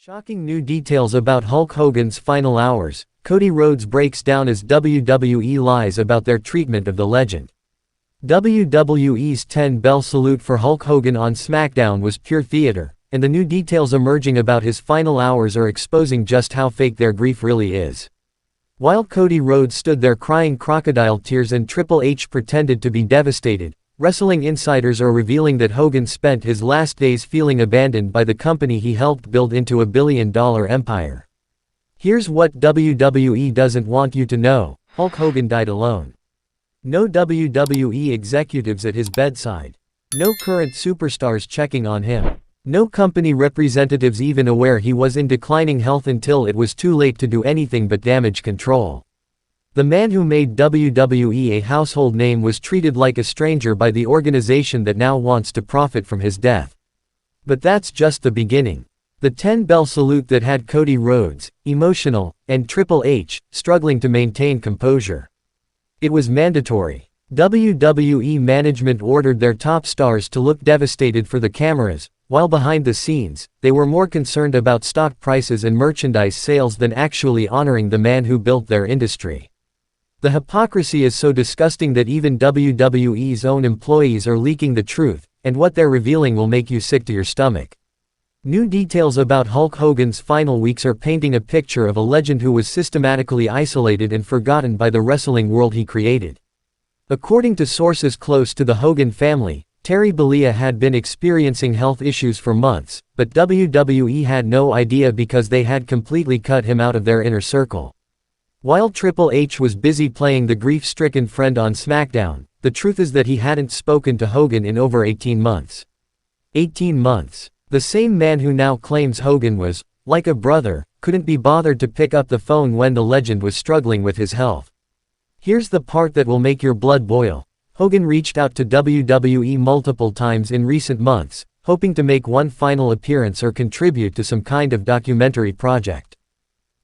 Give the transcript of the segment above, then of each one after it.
Shocking new details about Hulk Hogan's final hours. Cody Rhodes breaks down as WWE lies about their treatment of the legend. WWE's 10-bell salute for Hulk Hogan on SmackDown was pure theater, and the new details emerging about his final hours are exposing just how fake their grief really is. While Cody Rhodes stood there crying crocodile tears and Triple H pretended to be devastated, wrestling insiders are revealing that Hogan spent his last days feeling abandoned by the company he helped build into a billion-dollar empire. Here's what WWE doesn't want you to know: Hulk Hogan died alone. No WWE executives at his bedside. No current superstars checking on him. No company representatives even aware he was in declining health until it was too late to do anything but damage control. The man who made WWE a household name was treated like a stranger by the organization that now wants to profit from his death. But that's just the beginning. The 10-bell salute that had Cody Rhodes, emotional, and Triple H, struggling to maintain composure. It was mandatory. WWE management ordered their top stars to look devastated for the cameras, while behind the scenes, they were more concerned about stock prices and merchandise sales than actually honoring the man who built their industry. The hypocrisy is so disgusting that even WWE's own employees are leaking the truth, and what they're revealing will make you sick to your stomach. New details about Hulk Hogan's final weeks are painting a picture of a legend who was systematically isolated and forgotten by the wrestling world he created. According to sources close to the Hogan family, Terry Bollea had been experiencing health issues for months, but WWE had no idea because they had completely cut him out of their inner circle. While Triple H was busy playing the grief-stricken friend on SmackDown, the truth is that he hadn't spoken to Hogan in over 18 months. 18 months. The same man who now claims Hogan was, like a brother, couldn't be bothered to pick up the phone when the legend was struggling with his health. Here's the part that will make your blood boil. Hogan reached out to WWE multiple times in recent months, hoping to make one final appearance or contribute to some kind of documentary project.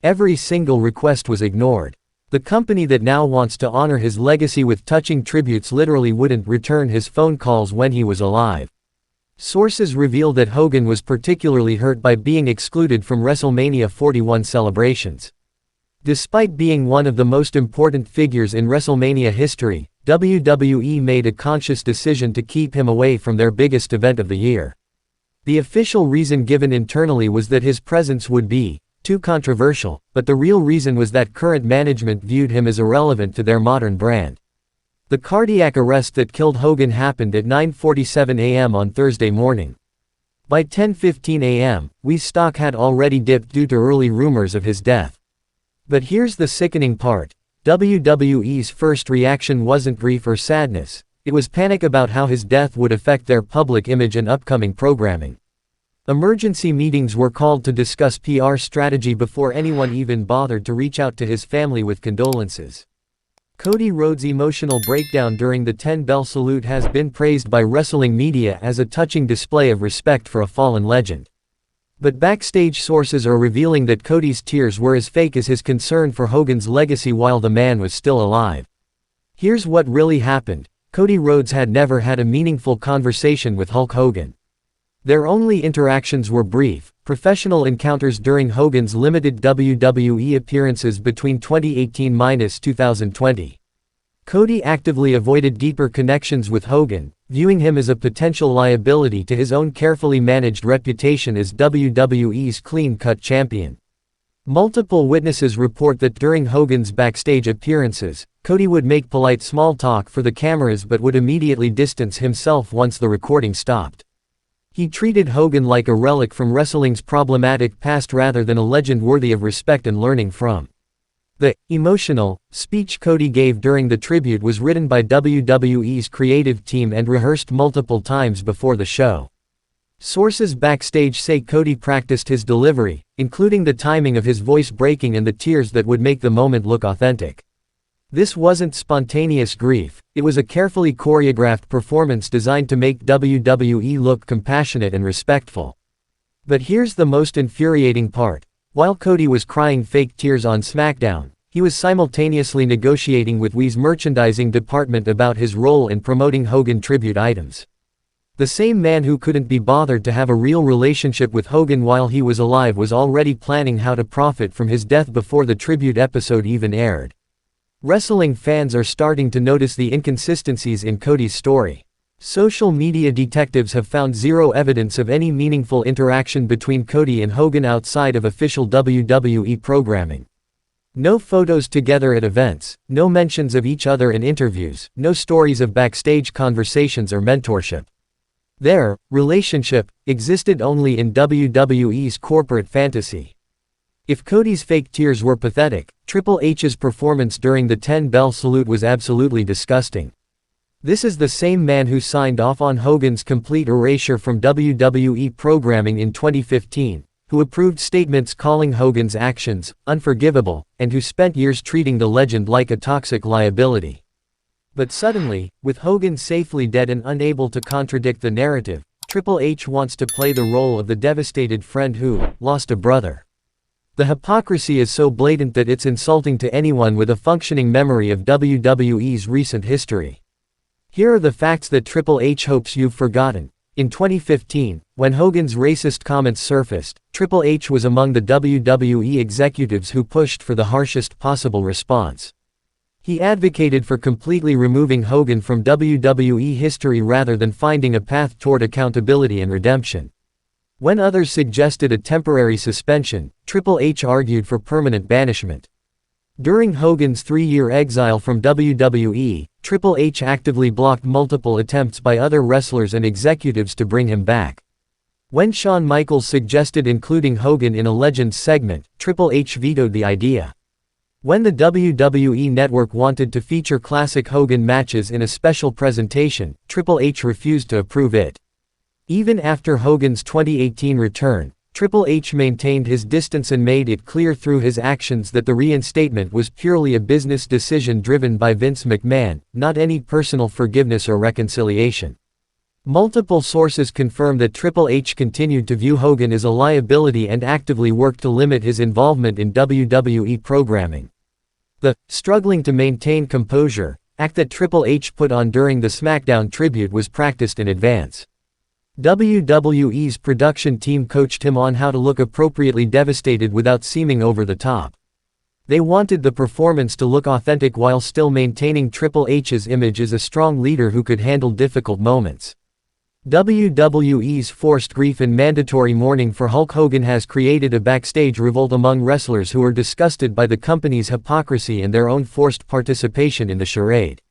Every single request was ignored. The company that now wants to honor his legacy with touching tributes literally wouldn't return his phone calls when he was alive. Sources reveal that Hogan was particularly hurt by being excluded from WrestleMania 41 celebrations. Despite being one of the most important figures in WrestleMania history, WWE made a conscious decision to keep him away from their biggest event of the year. The official reason given internally was that his presence would be too controversial, but the real reason was that current management viewed him as irrelevant to their modern brand. The cardiac arrest that killed Hogan happened at 9:47 a.m. on Thursday morning. By 10:15 a.m., We's stock had already dipped due to early rumors of his death. But here's the sickening part. WWE's first reaction wasn't grief or sadness, it was panic about how his death would affect their public image and upcoming programming. Emergency meetings were called to discuss PR strategy before anyone even bothered to reach out to his family with condolences. Cody Rhodes' emotional breakdown during the 10-bell salute has been praised by wrestling media as a touching display of respect for a fallen legend. But backstage sources are revealing that Cody's tears were as fake as his concern for Hogan's legacy while the man was still alive. Here's what really happened. Cody Rhodes had never had a meaningful conversation with Hulk Hogan. Their only interactions were brief, professional encounters during Hogan's limited WWE appearances between 2018–2020. Cody actively avoided deeper connections with Hogan, viewing him as a potential liability to his own carefully managed reputation as WWE's clean-cut champion. Multiple witnesses report that during Hogan's backstage appearances, Cody would make polite small talk for the cameras but would immediately distance himself once the recording stopped. He treated Hogan like a relic from wrestling's problematic past rather than a legend worthy of respect and learning from. The emotional speech Cody gave during the tribute was written by WWE's creative team and rehearsed multiple times before the show. Sources backstage say Cody practiced his delivery, including the timing of his voice breaking and the tears that would make the moment look authentic. This wasn't spontaneous grief, it was a carefully choreographed performance designed to make WWE look compassionate and respectful. But here's the most infuriating part. While Cody was crying fake tears on SmackDown, he was simultaneously negotiating with WWE's merchandising department about his role in promoting Hogan tribute items. The same man who couldn't be bothered to have a real relationship with Hogan while he was alive was already planning how to profit from his death before the tribute episode even aired. Wrestling fans are starting to notice the inconsistencies in Cody's story. Social media detectives have found zero evidence of any meaningful interaction between Cody and Hogan outside of official WWE programming. No photos together at events, no mentions of each other in interviews, no stories of backstage conversations or mentorship. Their relationship existed only in WWE's corporate fantasy. If Cody's fake tears were pathetic, Triple H's performance during the 10-bell salute was absolutely disgusting. This is the same man who signed off on Hogan's complete erasure from WWE programming in 2015, who approved statements calling Hogan's actions unforgivable, and who spent years treating the legend like a toxic liability. But suddenly, with Hogan safely dead and unable to contradict the narrative, Triple H wants to play the role of the devastated friend who lost a brother. The hypocrisy is so blatant that it's insulting to anyone with a functioning memory of WWE's recent history. Here are the facts that Triple H hopes you've forgotten. In 2015, when Hogan's racist comments surfaced, Triple H was among the WWE executives who pushed for the harshest possible response. He advocated for completely removing Hogan from WWE history rather than finding a path toward accountability and redemption. When others suggested a temporary suspension, Triple H argued for permanent banishment. During Hogan's 3-year exile from WWE, Triple H actively blocked multiple attempts by other wrestlers and executives to bring him back. When Shawn Michaels suggested including Hogan in a Legends segment, Triple H vetoed the idea. When the WWE Network wanted to feature classic Hogan matches in a special presentation, Triple H refused to approve it. Even after Hogan's 2018 return, Triple H maintained his distance and made it clear through his actions that the reinstatement was purely a business decision driven by Vince McMahon, not any personal forgiveness or reconciliation. Multiple sources confirm that Triple H continued to view Hogan as a liability and actively worked to limit his involvement in WWE programming. The struggling to maintain composure act that Triple H put on during the SmackDown tribute was practiced in advance. WWE's production team coached him on how to look appropriately devastated without seeming over the top. They wanted the performance to look authentic while still maintaining Triple H's image as a strong leader who could handle difficult moments. WWE's forced grief and mandatory mourning for Hulk Hogan has created a backstage revolt among wrestlers who are disgusted by the company's hypocrisy and their own forced participation in the charade.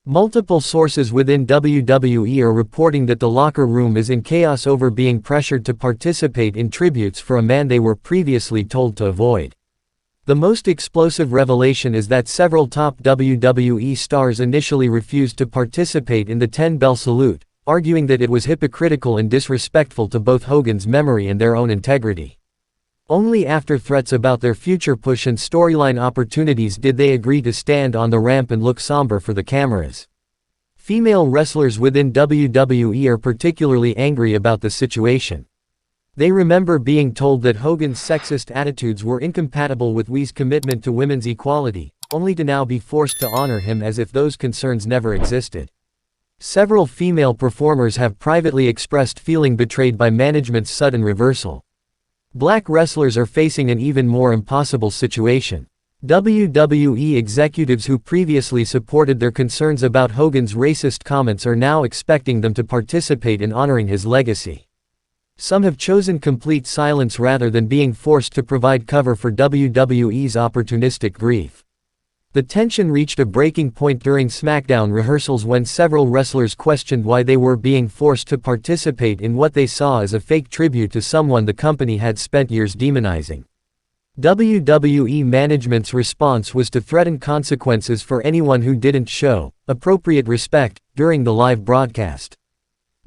Multiple sources within WWE are reporting that the locker room is in chaos over being pressured to participate in tributes for a man they were previously told to avoid. The most explosive revelation is that several top WWE stars initially refused to participate in the 10-bell salute, arguing that it was hypocritical and disrespectful to both Hogan's memory and their own integrity. Only after threats about their future push and storyline opportunities did they agree to stand on the ramp and look somber for the cameras. Female wrestlers within WWE are particularly angry about the situation. They remember being told that Hogan's sexist attitudes were incompatible with WWE's commitment to women's equality, only to now be forced to honor him as if those concerns never existed. Several female performers have privately expressed feeling betrayed by management's sudden reversal. Black wrestlers are facing an even more impossible situation. WWE executives who previously supported their concerns about Hogan's racist comments are now expecting them to participate in honoring his legacy. Some have chosen complete silence rather than being forced to provide cover for WWE's opportunistic grief. The tension reached a breaking point during SmackDown rehearsals when several wrestlers questioned why they were being forced to participate in what they saw as a fake tribute to someone the company had spent years demonizing. WWE management's response was to threaten consequences for anyone who didn't show appropriate respect during the live broadcast.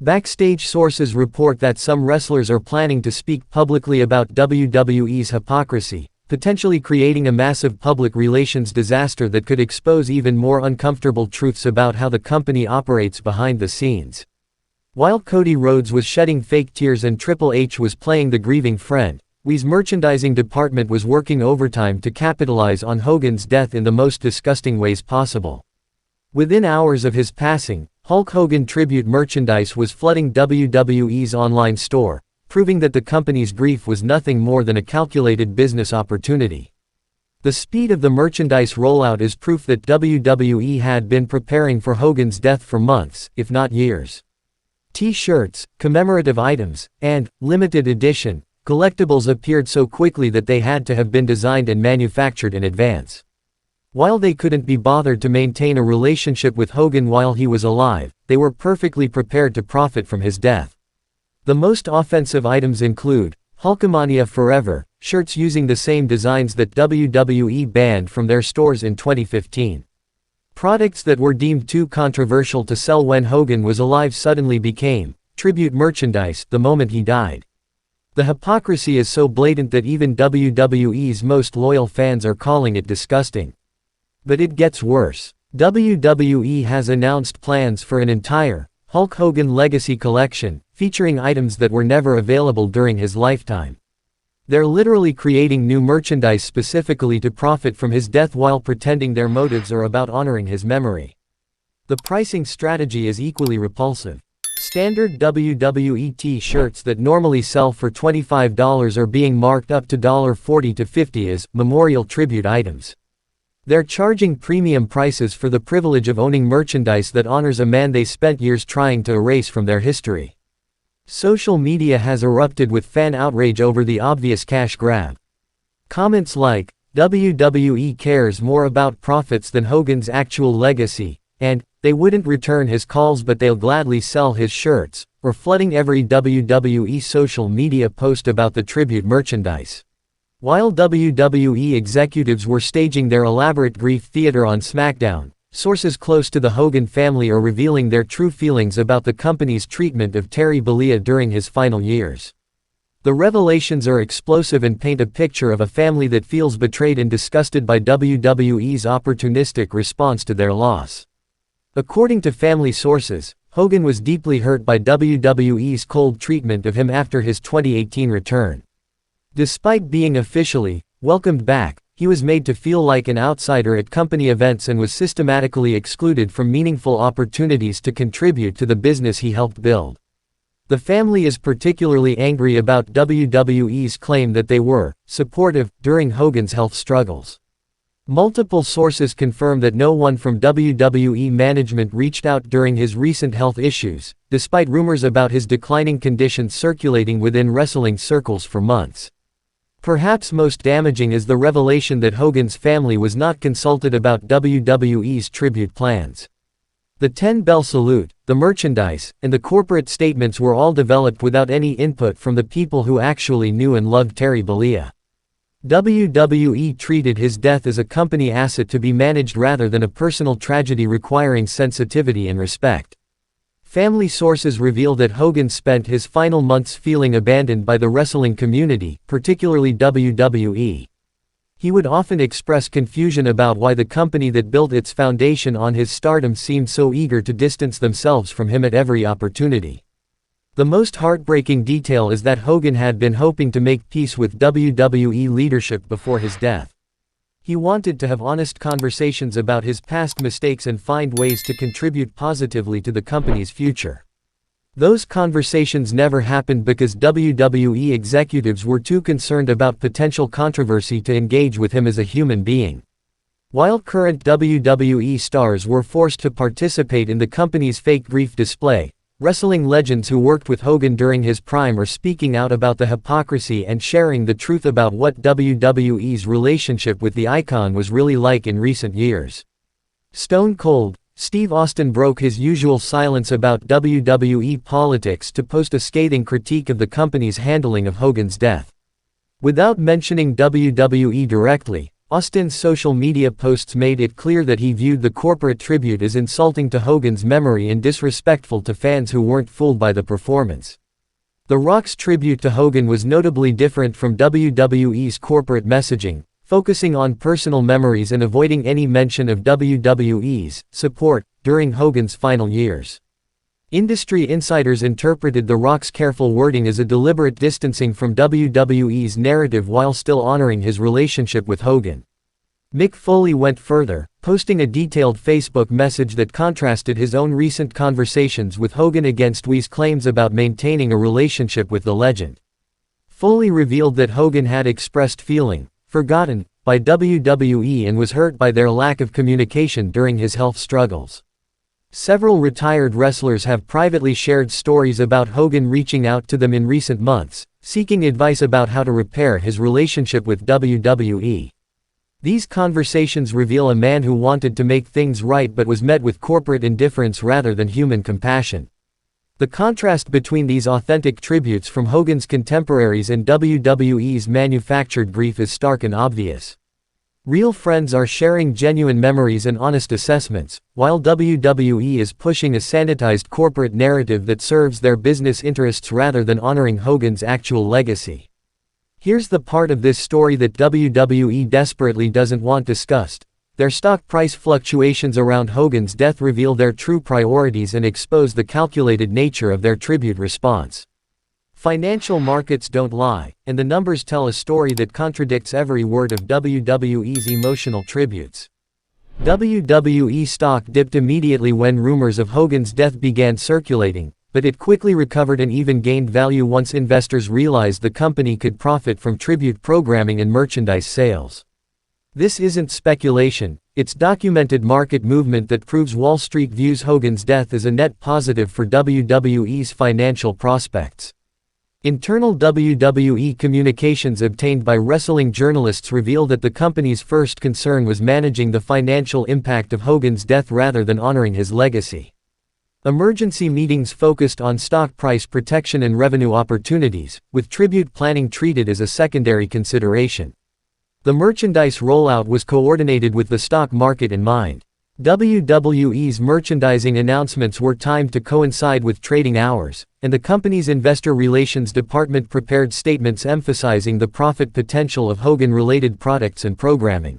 Backstage sources report that some wrestlers are planning to speak publicly about WWE's hypocrisy, potentially creating a massive public relations disaster that could expose even more uncomfortable truths about how the company operates behind the scenes. While Cody Rhodes was shedding fake tears and Triple H was playing the grieving friend, WWE's merchandising department was working overtime to capitalize on Hogan's death in the most disgusting ways possible. Within hours of his passing, Hulk Hogan tribute merchandise was flooding WWE's online store, proving that the company's grief was nothing more than a calculated business opportunity. The speed of the merchandise rollout is proof that WWE had been preparing for Hogan's death for months, if not years. T-shirts, commemorative items, and, limited edition, collectibles appeared so quickly that they had to have been designed and manufactured in advance. While they couldn't be bothered to maintain a relationship with Hogan while he was alive, they were perfectly prepared to profit from his death. The most offensive items include Hulkamania Forever shirts using the same designs that WWE banned from their stores in 2015. Products that were deemed too controversial to sell when Hogan was alive suddenly became tribute merchandise the moment he died. The hypocrisy is so blatant that even WWE's most loyal fans are calling it disgusting. But it gets worse. WWE has announced plans for an entire Hulk Hogan Legacy collection, featuring items that were never available during his lifetime. They're literally creating new merchandise specifically to profit from his death while pretending their motives are about honoring his memory. The pricing strategy is equally repulsive. Standard WWE T-shirts that normally sell for $25 are being marked up to $40 to $50 as memorial tribute items. They're charging premium prices for the privilege of owning merchandise that honors a man they spent years trying to erase from their history. Social media has erupted with fan outrage over the obvious cash grab. Comments like, "WWE cares more about profits than Hogan's actual legacy," and, "They wouldn't return his calls but they'll gladly sell his shirts," were flooding every WWE social media post about the tribute merchandise. While WWE executives were staging their elaborate grief theater on SmackDown, sources close to the Hogan family are revealing their true feelings about the company's treatment of Terry Bollea during his final years. The revelations are explosive and paint a picture of a family that feels betrayed and disgusted by WWE's opportunistic response to their loss. According to family sources, Hogan was deeply hurt by WWE's cold treatment of him after his 2018 return. Despite being officially welcomed back, he was made to feel like an outsider at company events and was systematically excluded from meaningful opportunities to contribute to the business he helped build. The family is particularly angry about WWE's claim that they were supportive during Hogan's health struggles. Multiple sources confirm that no one from WWE management reached out during his recent health issues, despite rumors about his declining condition circulating within wrestling circles for months. Perhaps most damaging is the revelation that Hogan's family was not consulted about WWE's tribute plans. The 10-bell salute, the merchandise, and the corporate statements were all developed without any input from the people who actually knew and loved Terry Bollea. WWE treated his death as a company asset to be managed rather than a personal tragedy requiring sensitivity and respect. Family sources reveal that Hogan spent his final months feeling abandoned by the wrestling community, particularly WWE. He would often express confusion about why the company that built its foundation on his stardom seemed so eager to distance themselves from him at every opportunity. The most heartbreaking detail is that Hogan had been hoping to make peace with WWE leadership before his death. He wanted to have honest conversations about his past mistakes and find ways to contribute positively to the company's future. Those conversations never happened because WWE executives were too concerned about potential controversy to engage with him as a human being. While current WWE stars were forced to participate in the company's fake grief display, wrestling legends who worked with Hogan during his prime are speaking out about the hypocrisy and sharing the truth about what WWE's relationship with the icon was really like in recent years. Stone Cold Steve Austin broke his usual silence about WWE politics to post a scathing critique of the company's handling of Hogan's death. Without mentioning WWE directly, Austin's social media posts made it clear that he viewed the corporate tribute as insulting to Hogan's memory and disrespectful to fans who weren't fooled by the performance. The Rock's tribute to Hogan was notably different from WWE's corporate messaging, focusing on personal memories and avoiding any mention of WWE's support during Hogan's final years. Industry insiders interpreted The Rock's careful wording as a deliberate distancing from WWE's narrative while still honoring his relationship with Hogan. Mick Foley went further, posting a detailed Facebook message that contrasted his own recent conversations with Hogan against Wee's claims about maintaining a relationship with the legend. Foley revealed that Hogan had expressed feeling forgotten by WWE and was hurt by their lack of communication during his health struggles. Several retired wrestlers have privately shared stories about Hogan reaching out to them in recent months, seeking advice about how to repair his relationship with WWE. These conversations reveal a man who wanted to make things right but was met with corporate indifference rather than human compassion. The contrast between these authentic tributes from Hogan's contemporaries and WWE's manufactured grief is stark and obvious. Real friends are sharing genuine memories and honest assessments, while WWE is pushing a sanitized corporate narrative that serves their business interests rather than honoring Hogan's actual legacy. Here's the part of this story that WWE desperately doesn't want discussed. Their stock price fluctuations around Hogan's death reveal their true priorities and expose the calculated nature of their tribute response. Financial markets don't lie, and the numbers tell a story that contradicts every word of WWE's emotional tributes. WWE stock dipped immediately when rumors of Hogan's death began circulating, but it quickly recovered and even gained value once investors realized the company could profit from tribute programming and merchandise sales. This isn't speculation, it's documented market movement that proves Wall Street views Hogan's death as a net positive for WWE's financial prospects. Internal WWE communications obtained by wrestling journalists reveal that the company's first concern was managing the financial impact of Hogan's death rather than honoring his legacy. Emergency meetings focused on stock price protection and revenue opportunities, with tribute planning treated as a secondary consideration. The merchandise rollout was coordinated with the stock market in mind. WWE's merchandising announcements were timed to coincide with trading hours, and the company's investor relations department prepared statements emphasizing the profit potential of Hogan-related products and programming.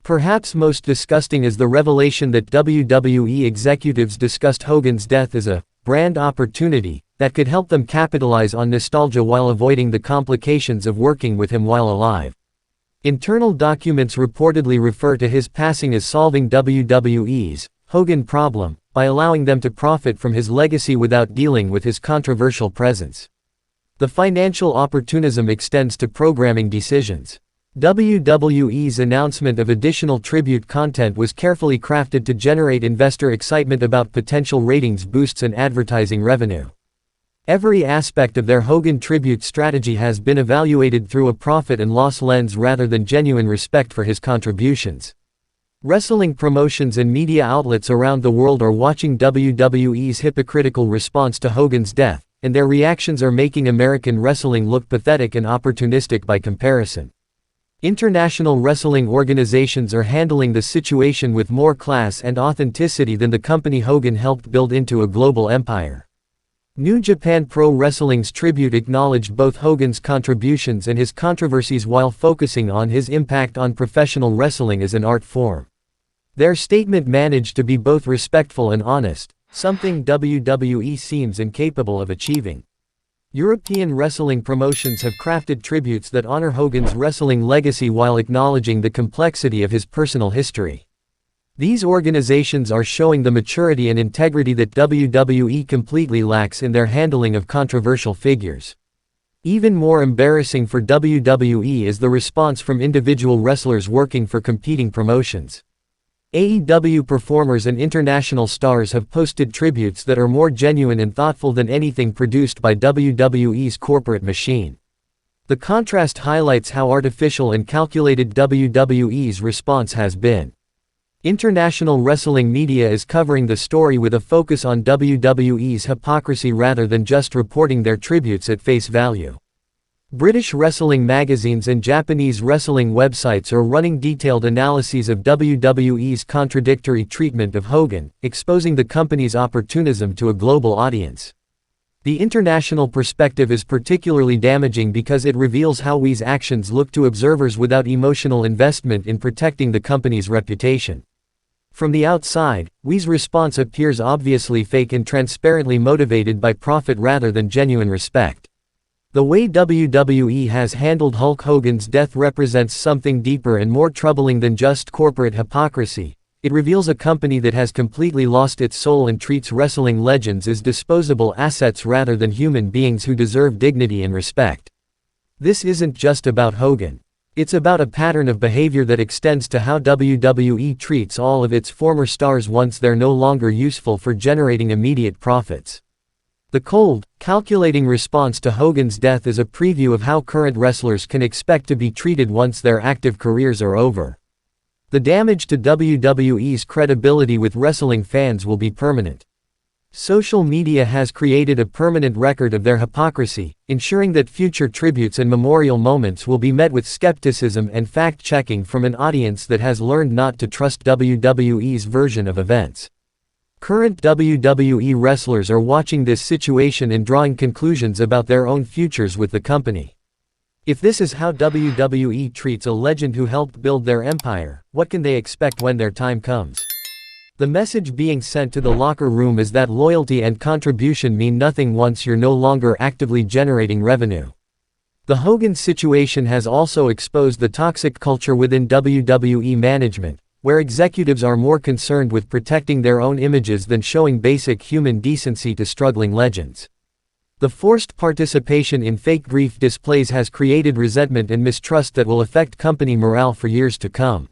Perhaps most disgusting is the revelation that WWE executives discussed Hogan's death as a brand opportunity that could help them capitalize on nostalgia while avoiding the complications of working with him while alive. Internal documents reportedly refer to his passing as solving WWE's Hogan problem by allowing them to profit from his legacy without dealing with his controversial presence. The financial opportunism extends to programming decisions. WWE's announcement of additional tribute content was carefully crafted to generate investor excitement about potential ratings boosts and advertising revenue. Every aspect of their Hogan tribute strategy has been evaluated through a profit and loss lens rather than genuine respect for his contributions. Wrestling promotions and media outlets around the world are watching WWE's hypocritical response to Hogan's death, and their reactions are making American wrestling look pathetic and opportunistic by comparison. International wrestling organizations are handling the situation with more class and authenticity than the company Hogan helped build into a global empire. New Japan Pro Wrestling's tribute acknowledged both Hogan's contributions and his controversies while focusing on his impact on professional wrestling as an art form. Their statement managed to be both respectful and honest, something WWE seems incapable of achieving. European wrestling promotions have crafted tributes that honor Hogan's wrestling legacy while acknowledging the complexity of his personal history. These organizations are showing the maturity and integrity that WWE completely lacks in their handling of controversial figures. Even more embarrassing for WWE is the response from individual wrestlers working for competing promotions. AEW performers and international stars have posted tributes that are more genuine and thoughtful than anything produced by WWE's corporate machine. The contrast highlights how artificial and calculated WWE's response has been. International wrestling media is covering the story with a focus on WWE's hypocrisy rather than just reporting their tributes at face value. British wrestling magazines and Japanese wrestling websites are running detailed analyses of WWE's contradictory treatment of Hogan, exposing the company's opportunism to a global audience. The international perspective is particularly damaging because it reveals how Wee's actions look to observers without emotional investment in protecting the company's reputation. From the outside, Wee's response appears obviously fake and transparently motivated by profit rather than genuine respect. The way WWE has handled Hulk Hogan's death represents something deeper and more troubling than just corporate hypocrisy. It reveals a company that has completely lost its soul and treats wrestling legends as disposable assets rather than human beings who deserve dignity and respect. This isn't just about Hogan. It's about a pattern of behavior that extends to how WWE treats all of its former stars once they're no longer useful for generating immediate profits. The cold, calculating response to Hogan's death is a preview of how current wrestlers can expect to be treated once their active careers are over. The damage to WWE's credibility with wrestling fans will be permanent. Social media has created a permanent record of their hypocrisy, ensuring that future tributes and memorial moments will be met with skepticism and fact-checking from an audience that has learned not to trust WWE's version of events. Current WWE wrestlers are watching this situation and drawing conclusions about their own futures with the company. If this is how WWE treats a legend who helped build their empire, what can they expect when their time comes? The message being sent to the locker room is that loyalty and contribution mean nothing once you're no longer actively generating revenue. The Hogan situation has also exposed the toxic culture within WWE management, where executives are more concerned with protecting their own images than showing basic human decency to struggling legends. The forced participation in fake grief displays has created resentment and mistrust that will affect company morale for years to come.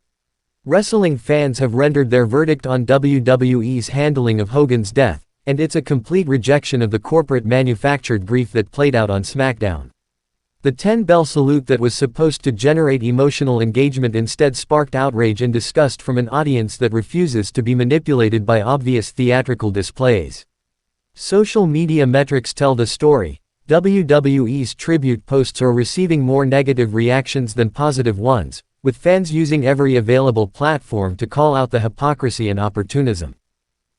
Wrestling fans have rendered their verdict on WWE's handling of Hogan's death, and it's a complete rejection of the corporate manufactured grief that played out on SmackDown. The 10-bell salute that was supposed to generate emotional engagement instead sparked outrage and disgust from an audience that refuses to be manipulated by obvious theatrical displays. Social media metrics tell the story. WWE's tribute posts are receiving more negative reactions than positive ones, with fans using every available platform to call out the hypocrisy and opportunism.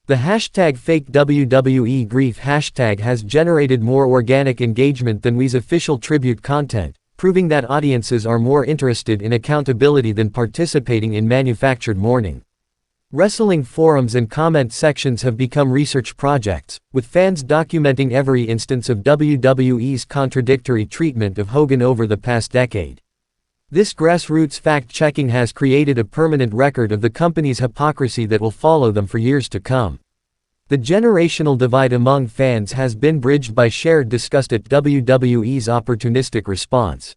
The hashtag #FakeWWEGrief hashtag has generated more organic engagement than WWE's official tribute content, proving that audiences are more interested in accountability than participating in manufactured mourning. Wrestling forums and comment sections have become research projects, with fans documenting every instance of WWE's contradictory treatment of Hogan over the past decade. This grassroots fact-checking has created a permanent record of the company's hypocrisy that will follow them for years to come. The generational divide among fans has been bridged by shared disgust at WWE's opportunistic response.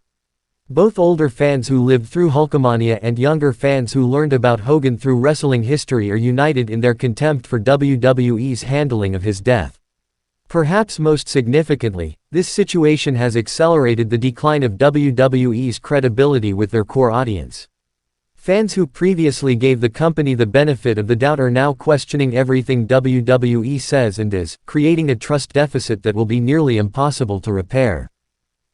Both older fans who lived through Hulkamania and younger fans who learned about Hogan through wrestling history are united in their contempt for WWE's handling of his death. Perhaps most significantly, this situation has accelerated the decline of WWE's credibility with their core audience. Fans who previously gave the company the benefit of the doubt are now questioning everything WWE says and does, creating a trust deficit that will be nearly impossible to repair.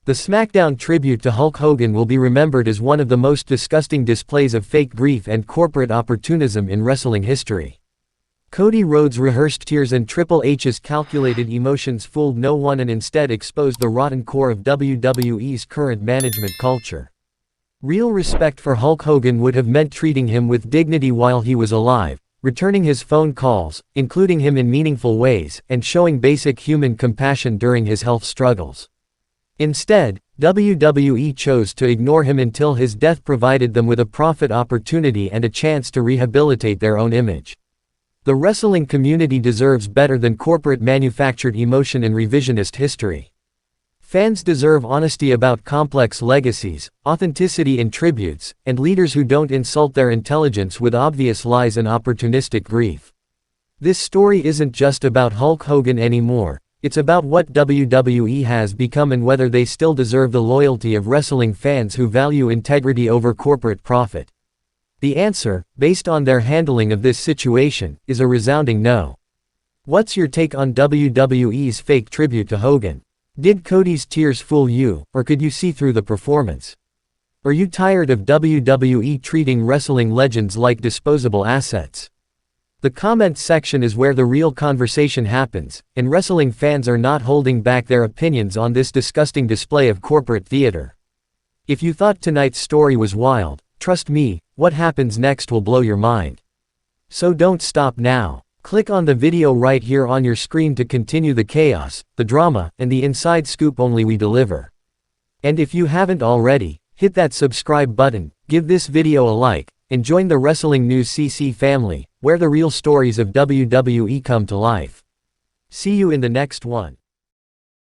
The SmackDown tribute to Hulk Hogan will be remembered as one of the most disgusting displays of fake grief and corporate opportunism in wrestling history. Cody Rhodes' rehearsed tears and Triple H's calculated emotions fooled no one and instead exposed the rotten core of WWE's current management culture. Real respect for Hulk Hogan would have meant treating him with dignity while he was alive, returning his phone calls, including him in meaningful ways, and showing basic human compassion during his health struggles. Instead, WWE chose to ignore him until his death provided them with a profit opportunity and a chance to rehabilitate their own image. The wrestling community deserves better than corporate manufactured emotion and revisionist history. Fans deserve honesty about complex legacies, authenticity in tributes, and leaders who don't insult their intelligence with obvious lies and opportunistic grief. This story isn't just about Hulk Hogan anymore, it's about what WWE has become and whether they still deserve the loyalty of wrestling fans who value integrity over corporate profit. The answer, based on their handling of this situation, is a resounding no. What's your take on WWE's fake tribute to Hogan? Did Cody's tears fool you, or could you see through the performance? Are you tired of WWE treating wrestling legends like disposable assets? The comment section is where the real conversation happens, and wrestling fans are not holding back their opinions on this disgusting display of corporate theater. If you thought tonight's story was wild, trust me, what happens next will blow your mind. So don't stop now. Click on the video right here on your screen to continue the chaos, the drama, and the inside scoop only we deliver. And if you haven't already, hit that subscribe button, give this video a like, and join the Wrestling News CC family, where the real stories of WWE come to life. See you in the next one.